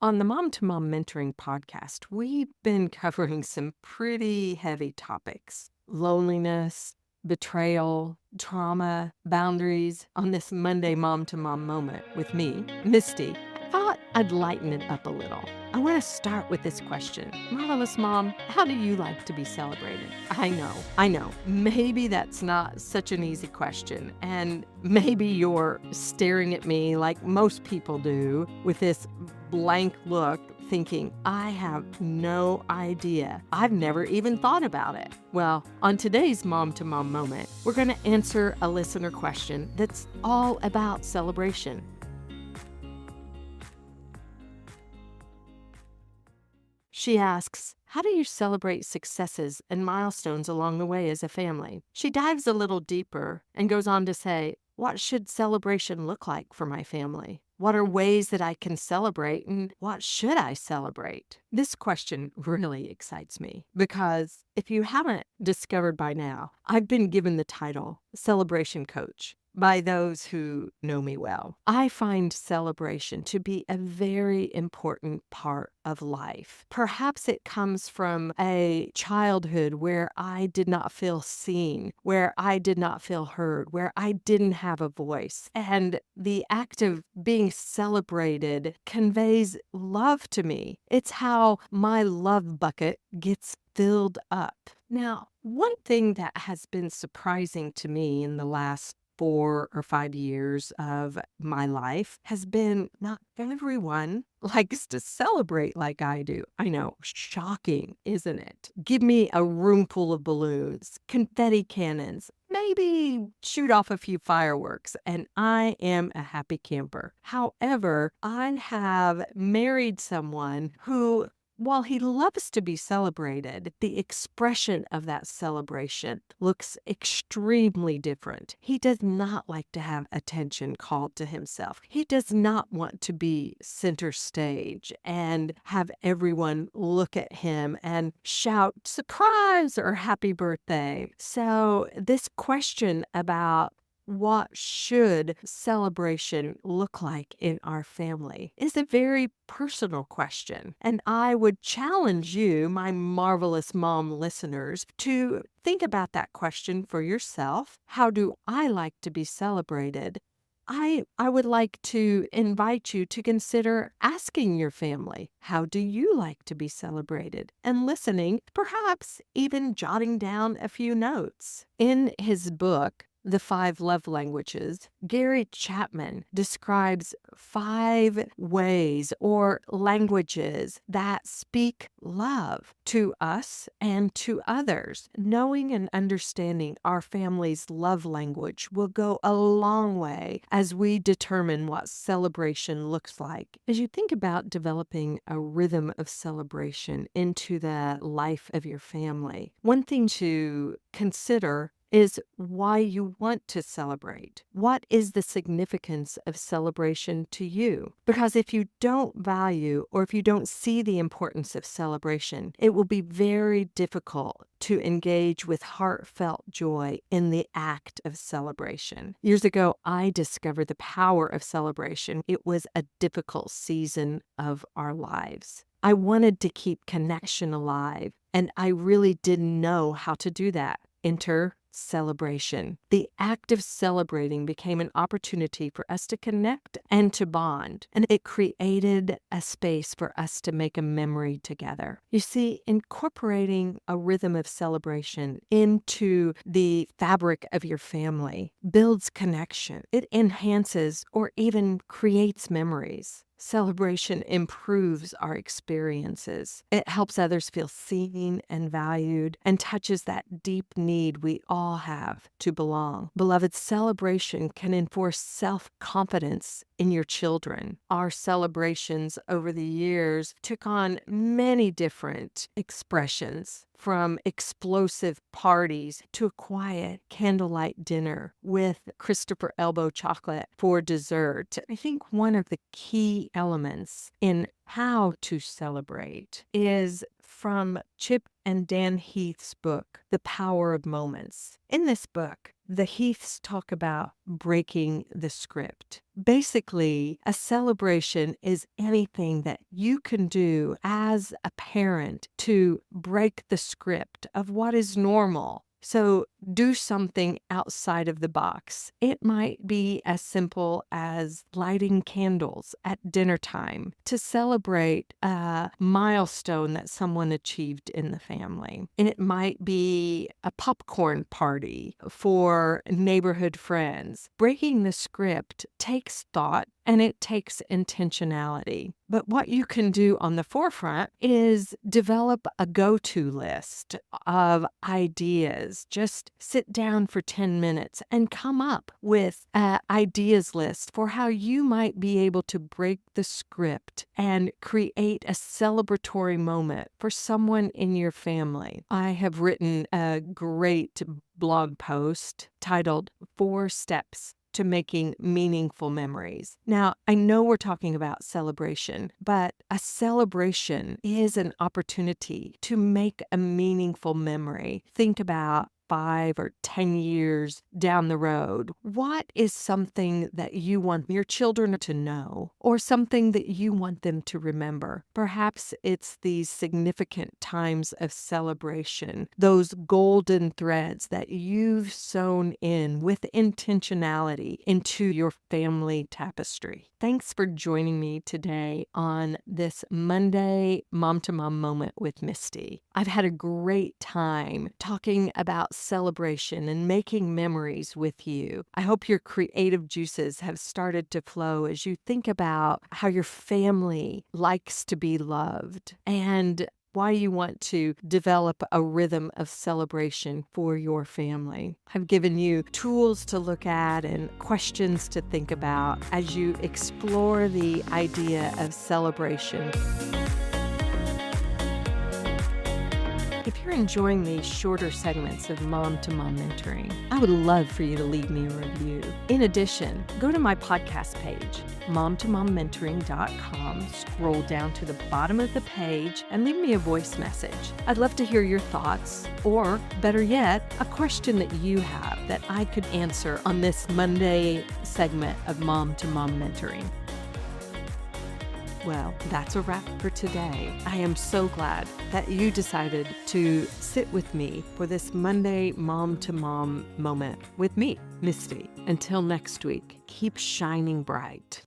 On the Mom to Mom Mentoring podcast, we've been covering some pretty heavy topics: loneliness, betrayal, trauma, boundaries on this Monday Mom to Mom moment with me, Misty. I thought I'd lighten it up a little. I want to start with this question. Marvelous Mom, how do you like to be celebrated? I know. Maybe that's not such an easy question. And maybe you're staring at me like most people do with this blank look, thinking, I have no idea. I've never even thought about it. Well, on today's Mom to Mom moment, we're going to answer a listener question that's all about celebration. She asks, how do you celebrate successes and milestones along the way as a family? She dives a little deeper and goes on to say, what should celebration look like for my family? What are ways that I can celebrate, and what should I celebrate? This question really excites me because if you haven't discovered by now, I've been given the title Celebration Coach by those who know me well. I find celebration to be a very important part of life. Perhaps it comes from a childhood where I did not feel seen, where I did not feel heard, where I didn't have a voice. And the act of being celebrated conveys love to me. It's how my love bucket gets filled up. Now, one thing that has been surprising to me in the last 4 or 5 years of my life has been not everyone likes to celebrate like I do. I know, shocking, isn't it? Give me a room full of balloons, confetti cannons, maybe shoot off a few fireworks, and I am a happy camper. However, I have married someone who, while he loves to be celebrated, the expression of that celebration looks extremely different. He does not like to have attention called to himself. He does not want to be center stage and have everyone look at him and shout surprise or happy birthday. So this question about what should celebration look like in our family is a very personal question. And I would challenge you, my marvelous mom listeners, to think about that question for yourself. How do I like to be celebrated? I would like to invite you to consider asking your family, how do you like to be celebrated? And listening, perhaps even jotting down a few notes. In his book, The 5 Love Languages, Gary Chapman describes 5 ways or languages that speak love to us and to others. Knowing and understanding our family's love language will go a long way as we determine what celebration looks like. As you think about developing a rhythm of celebration into the life of your family, one thing to consider is why you want to celebrate. What is the significance of celebration to you? Because if you don't value or if you don't see the importance of celebration, it will be very difficult to engage with heartfelt joy in the act of celebration. Years ago, I discovered the power of celebration. It was a difficult season of our lives. I wanted to keep connection alive, and I really didn't know how to do that. Enter celebration. The act of celebrating became an opportunity for us to connect and to bond, and it created a space for us to make a memory together. You see, incorporating a rhythm of celebration into the fabric of your family builds connection. It enhances or even creates memories. Celebration improves our experiences. It helps others feel seen and valued and touches that deep need we all have to belong. Beloved, celebration can enforce self-confidence in your children. Our celebrations over the years took on many different expressions, from explosive parties to a quiet candlelight dinner with Christopher Elbow chocolate for dessert. I think one of the key elements in how to celebrate is from Chip and Dan Heath's book, The Power of Moments. In this book, The Heaths talk about breaking the script. Basically, a celebration is anything that you can do as a parent to break the script of what is normal. So do something outside of the box. It might be as simple as lighting candles at dinner time to celebrate a milestone that someone achieved in the family. And it might be a popcorn party for neighborhood friends. Breaking the script takes thought and it takes intentionality. But what you can do on the forefront is develop a go-to list of ideas. Just sit down for 10 minutes and come up with an ideas list for how you might be able to break the script and create a celebratory moment for someone in your family. I have written a great blog post titled 4 Steps to Making Meaningful Memories. Now, I know we're talking about celebration, but a celebration is an opportunity to make a meaningful memory. Think about 5 or 10 years down the road. What is something that you want your children to know or something that you want them to remember? Perhaps it's these significant times of celebration, those golden threads that you've sewn in with intentionality into your family tapestry. Thanks for joining me today on this Monday Mom2Mom moment with Misty. I've had a great time talking about celebration and making memories with you. I hope your creative juices have started to flow as you think about how your family likes to be loved and why you want to develop a rhythm of celebration for your family. I've given you tools to look at and questions to think about as you explore the idea of celebration. If you're enjoying these shorter segments of Mom2Mom mentoring, I would love for you to leave me a review. In addition, go to my podcast page, mom2mommentoring.com, scroll down to the bottom of the page, and leave me a voice message. I'd love to hear your thoughts, or better yet, a question that you have that I could answer on this Monday segment of Mom2Mom mentoring. Well, that's a wrap for today. I am so glad that you decided to sit with me for this Monday Mom2Mom moment with me, Misty. Until next week, keep shining bright.